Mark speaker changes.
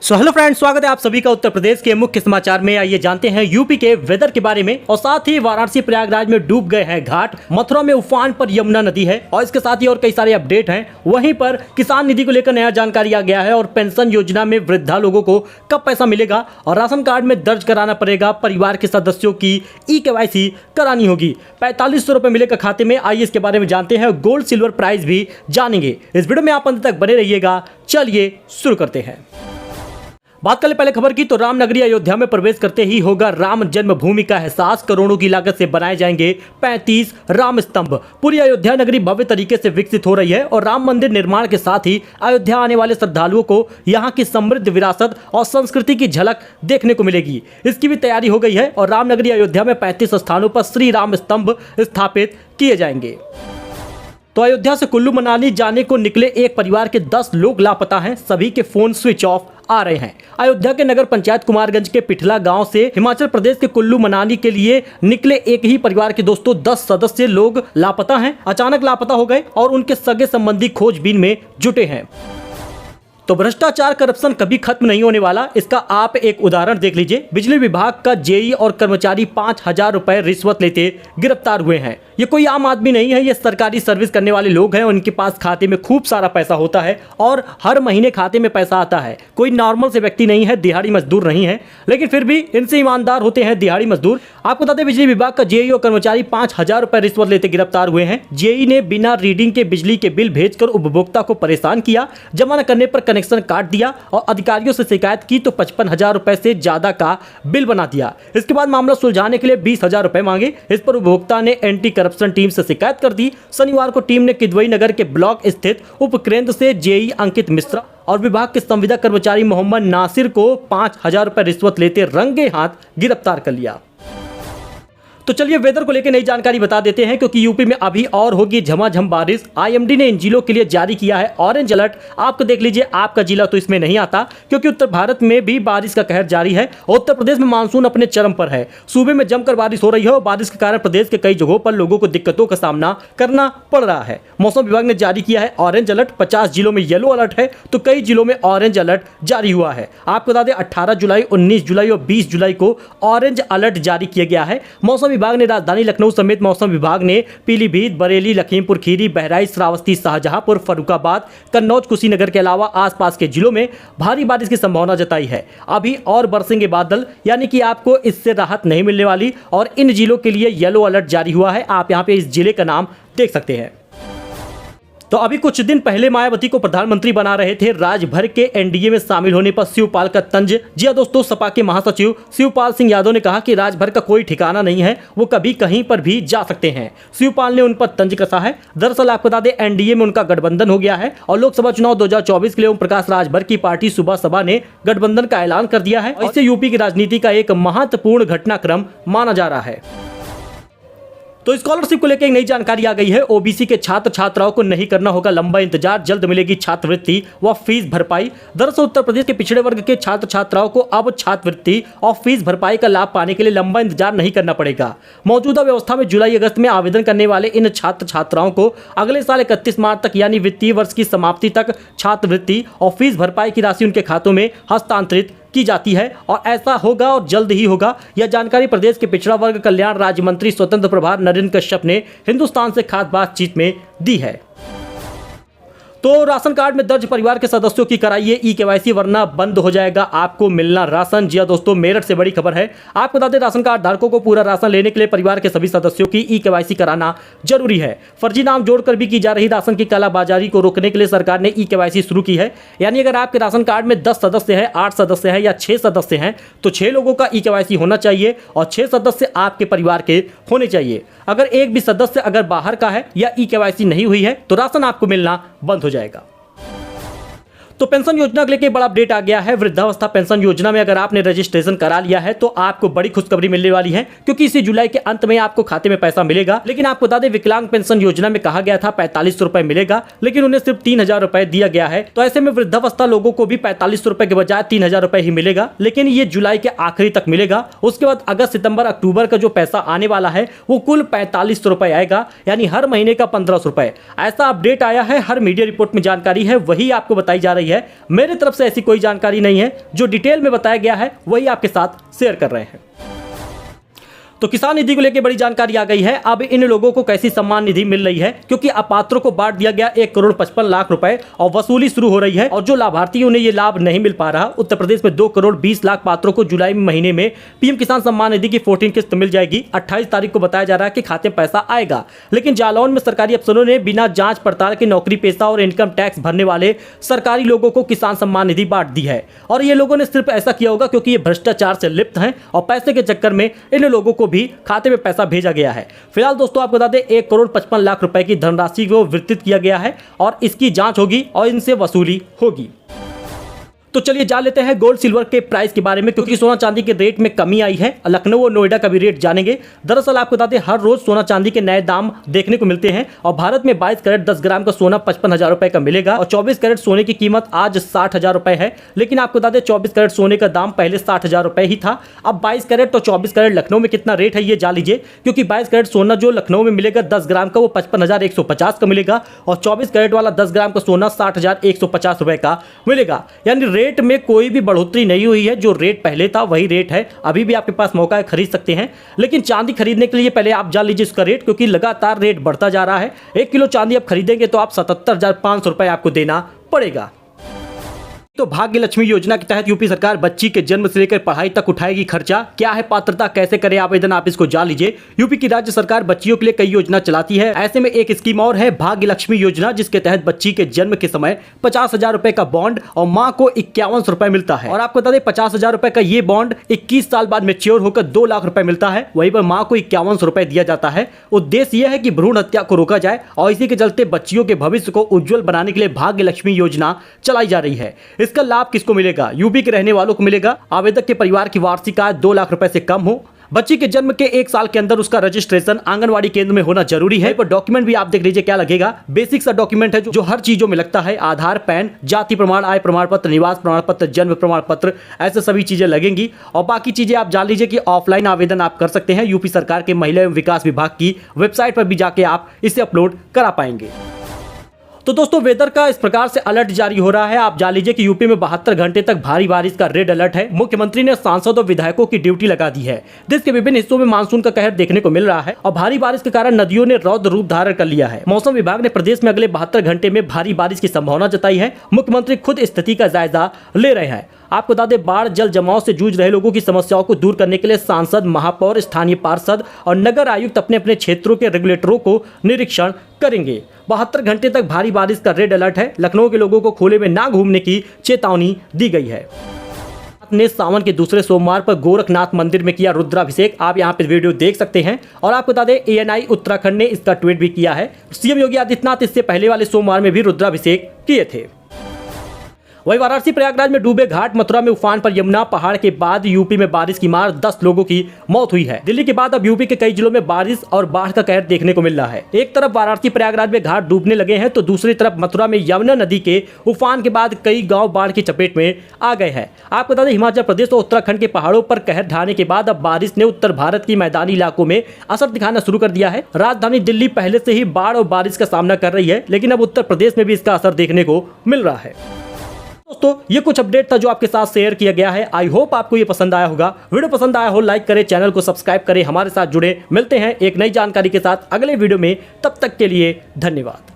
Speaker 1: Hello friends, स्वागत है आप सभी का उत्तर प्रदेश के मुख्य समाचार में। आइए जानते हैं यूपी के वेदर के बारे में और साथ ही वाराणसी प्रयागराज में डूब गए हैं घाट, मथुरा में उफान पर यमुना नदी है और इसके साथ ही और कई सारे अपडेट हैं। वहीं पर किसान निधि को लेकर नया जानकारी आ गया है और पेंशन योजना में वृद्धा लोगों को कब पैसा मिलेगा और राशन कार्ड में दर्ज कराना पड़ेगा। परिवार के सदस्यों की ई-केवाईसी करानी होगी। 4500 रुपए मिलेगा खाते में। आइए इसके बारे में जानते हैं। गोल्ड सिल्वर प्राइस भी जानेंगे। इस वीडियो में आप अंत तक बने रहिएगा। चलिए शुरू करते हैं। बात करें पहले खबर की, तो रामनगरी अयोध्या में प्रवेश करते ही होगा राम जन्मभूमि का एहसास। करोड़ों की लागत से बनाए जाएंगे 35 राम स्तंभ। पूरी अयोध्या नगरी भव्य तरीके से विकसित हो रही है और राम मंदिर निर्माण के साथ ही अयोध्या आने वाले श्रद्धालुओं को यहां की समृद्ध विरासत और संस्कृति की झलक देखने को मिलेगी। इसकी भी तैयारी हो गई है और रामनगरी अयोध्या में 35 स्थानों पर श्री राम स्तंभ स्थापित किए जाएंगे। तो अयोध्या से कुल्लू मनाली जाने को निकले एक परिवार के 10 लोग लापता हैं। सभी के फोन स्विच ऑफ आ रहे हैं। अयोध्या के नगर पंचायत कुमारगंज के पिठला गांव से हिमाचल प्रदेश के कुल्लू मनाली के लिए निकले एक ही परिवार के दोस्तों 10 सदस्य लोग लापता हैं। अचानक लापता हो गए और उनके सगे संबंधी खोजबीन में जुटे हैं। तो भ्रष्टाचार करप्शन कभी खत्म नहीं होने वाला, इसका आप एक उदाहरण देख लीजिए। बिजली विभाग का जेई और कर्मचारी 5000 रुपए रिश्वत लेते गिरफ्तार हुए हैं। ये कोई आम आदमी नहीं है, ये सरकारी सर्विस करने वाले लोग हैं। उनके पास खाते में खूब सारा पैसा होता है और हर महीने खाते में पैसा आता है। कोई नॉर्मल से व्यक्ति नहीं है, दिहाड़ी मजदूर नहीं है, लेकिन फिर भी इनसे ईमानदार होते हैं दिहाड़ी मजदूर। आपको बता दें, बिजली विभाग का जेई और कर्मचारी 5000 रुपए रिश्वत लेते गिरफ्तार हुए हैं। जेई ने बिना रीडिंग के बिजली के बिल भेजकर उपभोक्ता को परेशान किया। जमा न करने पर कनेक्शन काट दिया और अधिकारियों से शिकायत की तो 55,000 रुपए से ज्यादा का बिल बना दिया। इसके बाद मामला सुलझाने के लिए 20,000 रुपए मांगे। इस पर उपभोक्ता ने एंटी करप्शन टीम से शिकायत कर दी। शनिवार को टीम ने किदवई नगर के ब्लॉक स्थित उपकेंद्र से जेई अंकित मिश्रा और विभाग के संविदा कर्मचारी मोहम्मद नासिर को 5,000 रुपए रिश्वत लेते रंगे हाथ गिरफ्तार कर लिया। तो चलिए वेदर को लेकर नई जानकारी बता देते हैं, क्योंकि यूपी में अभी और होगी झमाझम बारिश। आईएमडी ने इन जिलों के लिए जारी किया है ऑरेंज अलर्ट। आपको देख लीजिए, आपका जिला तो इसमें नहीं आता, क्योंकि उत्तर भारत में भी बारिश का कहर जारी है। उत्तर प्रदेश में मानसून अपने चरम पर है। सूबे में जमकर बारिश हो रही है और बारिश के कारण प्रदेश के कई जगहों पर लोगों को दिक्कतों का सामना करना पड़ रहा है। मौसम विभाग ने जारी किया है ऑरेंज अलर्ट। 50 जिलों में येलो अलर्ट है तो कई जिलों में ऑरेंज अलर्ट जारी हुआ है। आपको बता दें, 18 जुलाई, 19 जुलाई और 20 जुलाई को ऑरेंज अलर्ट जारी किया गया है। मौसम विभाग ने राजधानी लखनऊ समेत मौसम विभाग ने पीलीभीत, बरेली, लखीमपुर खीरी, बहराइच, श्रावस्ती, शाहजहांपुर, फर्रुखाबाद, कन्नौज, कुशीनगर के अलावा आसपास के जिलों में भारी बारिश की संभावना जताई है। अभी और बरसेंगे बादल, यानी कि आपको इससे राहत नहीं मिलने वाली और इन जिलों के लिए येलो अलर्ट जारी हुआ है। आप यहां पे इस जिले का नाम देख सकते हैं। तो अभी कुछ दिन पहले मायावती को प्रधानमंत्री बना रहे थे। राज्यभर के एनडीए में शामिल होने पर शिवपाल का तंज। जी हां दोस्तों, सपा के महासचिव शिवपाल सिंह यादव ने कहा कि राज्यभर का कोई ठिकाना नहीं है, वो कभी कहीं पर भी जा सकते हैं। शिवपाल ने उन पर तंज कसा है। दरअसल आपको बता दें, एनडीए में उनका गठबंधन हो गया है और लोकसभा चुनाव 2024 के लिए ओम प्रकाश राजभर की पार्टी सुबह सभा ने गठबंधन का ऐलान कर दिया है। इससे यूपी की राजनीति का एक महत्वपूर्ण घटनाक्रम माना जा रहा है। तो स्कॉलरशिप को लेकर एक नई जानकारी आ गई है। ओबीसी के छात्र छात्राओं को नहीं करना होगा लंबा इंतजार, जल्द मिलेगी छात्रवृत्ति व फीस भरपाई। दरअसल उत्तर प्रदेश के पिछड़े वर्ग के छात्र छात्राओं को अब छात्रवृत्ति और फीस भरपाई का लाभ पाने के लिए लंबा इंतजार नहीं करना पड़ेगा। मौजूदा व्यवस्था में जुलाई अगस्त में आवेदन करने वाले इन छात्र छात्राओं को अगले साल 31 मार्च तक, यानी वित्तीय वर्ष की समाप्ति तक छात्रवृत्ति और फीस भरपाई की राशि उनके खातों में हस्तांतरित की जाती है और ऐसा होगा और जल्द ही होगा। यह जानकारी प्रदेश के पिछड़ा वर्ग कल्याण राज्य मंत्री स्वतंत्र प्रभार नरेंद्र कश्यप ने हिंदुस्तान से खास बातचीत में दी है। तो राशन कार्ड में दर्ज परिवार के सदस्यों की कराइए ई-केवाईसी, वरना बंद हो जाएगा आपको मिलना राशन। जी हां दोस्तों, मेरठ से बड़ी खबर है। आपको बता दें, राशन कार्ड धारकों को पूरा राशन लेने के लिए परिवार के सभी सदस्यों की ई-केवाईसी कराना जरूरी है। फर्जी नाम जोड़कर भी की जा रही राशन की कालाबाजारी को रोकने के लिए सरकार ने ई-केवाईसी शुरू की है। यानी अगर आपके राशन कार्ड में 10 सदस्य है, 8 सदस्य है या 6 सदस्य हैं, तो 6 लोगों का ई-केवाईसी होना चाहिए और 6 सदस्य आपके परिवार के होने चाहिए। अगर एक भी सदस्य अगर बाहर का है या ई-केवाईसी नहीं हुई है तो राशन आपको मिलना बंद हो जाएगा। तो पेंशन योजना को लेकर बड़ा अपडेट आ गया है। वृद्धावस्था पेंशन योजना में अगर आपने रजिस्ट्रेशन करा लिया है तो आपको बड़ी खुशखबरी मिलने वाली है, क्योंकि इसी जुलाई के अंत में आपको खाते में पैसा मिलेगा। लेकिन आपको बता दें, विकलांग पेंशन योजना में कहा गया था 4500 रुपए मिलेगा, लेकिन उन्हें सिर्फ 3000 रुपए दिया गया है। तो ऐसे में वृद्धावस्था लोगों को भी 4500 रुपए के बजाय 3000 रुपए ही मिलेगा, लेकिन ये जुलाई के आखिरी तक मिलेगा। उसके बाद अगस्त, सितंबर, अक्टूबर का जो पैसा आने वाला है वो कुल 4500 रुपए आएगा, यानी हर महीने का 1500 रुपए। ऐसा अपडेट आया है, हर मीडिया रिपोर्ट में जानकारी है, वही आपको बताई जा रही रही है। मेरी तरफ से ऐसी कोई जानकारी नहीं है, जो डिटेल में बताया गया है वही आपके साथ शेयर कर रहे हैं। तो किसान निधि को लेकर बड़ी जानकारी आ गई है। अब इन लोगों को कैसी सम्मान निधि मिल रही है, क्योंकि अपात्रों को बांट दिया गया 1,55,00,000 रुपए और वसूली शुरू हो रही है। और जो लाभार्थी उन्हें ये लाभ नहीं मिल पा रहा, उत्तर प्रदेश में 2,20,00,000 पात्रों को जुलाई महीने में पीएम किसान सम्मान निधि की 14 किस्त मिल जाएगी। 28 तारीख को बताया जा रहा है कि खाते में पैसा आएगा, लेकिन जालौन में सरकारी अफसरों ने बिना जांच पड़ताल के नौकरी पेशा और इनकम टैक्स भरने वाले सरकारी लोगों को किसान सम्मान निधि बांट दी है। और ये लोगों ने सिर्फ ऐसा किया होगा क्योंकि ये भ्रष्टाचार से लिप्त हैं और पैसे के चक्कर में इन लोगों को भी खाते में पैसा भेजा गया है। फिलहाल दोस्तों आपको बता दें 1,55,00,000 रुपए की धनराशि को वितरित किया गया है और इसकी जांच होगी और इनसे वसूली होगी। तो चलिए जान लेते हैं गोल्ड सिल्वर के प्राइस के बारे में, क्योंकि सोना चांदी के रेट में कमी आई है। लखनऊ और नोएडा का भी रेट जानेंगे। दरअसल आपको बता दें हर रोज सोना चांदी के नए दाम देखने को मिलते हैं और भारत में 22 कैरेट 10 ग्राम का सोना 55,000 रुपए का मिलेगा और 24 कैरेट सोने की कीमत आज 60,000 रुपए है। लेकिन आपको बता दें 24 कैरेट सोने का दाम पहले 60,000 रुपए ही था। अब 22 कैरेट और 24 कैरेट लखनऊ में कितना रेट है ये जान लीजिए, क्योंकि 22 कैरेट सोना जो लखनऊ में मिलेगा 10 ग्राम का वो 55,150 का मिलेगा और 24 कैरेट वाला 10 ग्राम का सोना 60,150 रुपए का मिलेगा। यानी रेट में कोई भी बढ़ोतरी नहीं हुई है, जो रेट पहले था वही रेट है। अभी भी आपके पास मौका है, खरीद सकते हैं। लेकिन चांदी खरीदने के लिए पहले आप जान लीजिए इसका रेट, क्योंकि लगातार रेट बढ़ता जा रहा है। 1 किलो चांदी आप खरीदेंगे तो आप 77,500 रुपए आपको देना पड़ेगा। तो भाग्य लक्ष्मी योजना के तहत यूपी सरकार बच्ची के जन्म से लेकर पढ़ाई तक उठाएगी खर्चा। क्या है पात्रता, कैसे करें आवेदन, आप इसको जान लीजिए। यूपी की राज्य सरकार बच्चियों के लिए कई योजना चलाती है। ऐसे में एक स्कीम और है भाग्य लक्ष्मी योजना, जिसके तहत बच्ची के जन्म के समय 50,000 रुपए का बॉन्ड और माँ को 51 रुपए मिलता है। और आपको बता दें 50,000 रुपए का ये बॉन्ड 21 साल बाद मेच्योर होकर 2 लाख रुपए मिलता है। वहीं पर माँ को 51 रुपए दिया जाता है। उद्देश्य यह है कि भ्रूण हत्या को रोका जाए और इसी के चलते बच्चियों के भविष्य को उज्जवल बनाने के लिए भाग्य लक्ष्मी योजना चलाई जा रही है। इसका लाभ किसको मिलेगा? यूपी के रहने वालों को मिलेगा। आवेदक के परिवार की वार्षिक आय 2 लाख रुपए से कम हो। बच्ची के जन्म के 1 साल के अंदर उसका रजिस्ट्रेशन आंगनवाड़ी केंद्र में होना जरूरी है। पर डॉक्यूमेंट भी आप देख लीजिए क्या लगेगा। बेसिक सा डॉक्यूमेंट है जो हर चीजों में लगता है। आधार, पैन, जाति प्रमाण, आय प्रमाण पत्र, निवास प्रमाण पत्र, जन्म प्रमाण पत्र, ऐसे सभी चीजें लगेंगी। और बाकी चीजें आप जान लीजिए कि ऑफलाइन आवेदन आप कर सकते हैं। यूपी सरकार के महिला एवं विकास विभाग की वेबसाइट पर भी जाके आप इसे अपलोड करा पाएंगे। तो दोस्तों वेदर का इस प्रकार से अलर्ट जारी हो रहा है। आप जान लीजिए कि यूपी में 72 घंटे तक भारी बारिश का रेड अलर्ट है। मुख्यमंत्री ने सांसद और विधायकों की ड्यूटी लगा दी है। देश के विभिन्न हिस्सों में मानसून का कहर देखने को मिल रहा है और भारी बारिश के कारण नदियों ने रौद्र रूप धारण कर लिया है। मौसम विभाग ने प्रदेश में अगले 72 घंटे में भारी बारिश की संभावना जताई है। मुख्यमंत्री खुद स्थिति का जायजा ले रहे हैं। आपको बता दें बाढ़ जल जमाव से जूझ रहे लोगों की समस्याओं को दूर करने के लिए सांसद, महापौर, स्थानीय पार्षद और नगर आयुक्त अपने अपने क्षेत्रों के रेगुलेटरों को निरीक्षण करेंगे। 72 घंटे तक भारी बारिश का रेड अलर्ट है। लखनऊ के लोगों को खुले में ना घूमने की चेतावनी दी गई है। ने सावन के दूसरे सोमवार पर गोरखनाथ मंदिर में किया रुद्राभिषेक। आप यहां पे वीडियो देख सकते हैं। और आपको बता दें ANI उत्तराखंड ने इसका ट्वीट भी किया है। सीएम योगी आदित्यनाथ इससे पहले वाले सोमवार में भी रुद्राभिषेक किए थे। वही वाराणसी प्रयागराज में डूबे घाट, मथुरा में उफान पर यमुना, पहाड़ के बाद यूपी में बारिश की मार, 10 लोगों की मौत हुई है। दिल्ली के बाद अब यूपी के कई जिलों में बारिश और बाढ़ का कहर देखने को मिल रहा है। एक तरफ वाराणसी प्रयागराज में घाट डूबने लगे हैं तो दूसरी तरफ मथुरा में यमुना नदी के उफान के बाद कई गांव बाढ़ की चपेट में आ गए हैं। आपको बता दें हिमाचल प्रदेश और उत्तराखंड के पहाड़ों पर कहर ढाने के बाद अब बारिश ने उत्तर भारत की मैदानी इलाकों में असर दिखाना शुरू कर दिया है। राजधानी दिल्ली पहले से ही बाढ़ और बारिश का सामना कर रही है, लेकिन अब उत्तर प्रदेश में भी इसका असर देखने को मिल रहा है। दोस्तों ये कुछ अपडेट था जो आपके साथ शेयर किया गया है। आई होप आपको ये पसंद आया होगा। वीडियो पसंद आया हो लाइक करें, चैनल को सब्सक्राइब करें, हमारे साथ जुड़े। मिलते हैं एक नई जानकारी के साथ अगले वीडियो में। तब तक के लिए धन्यवाद।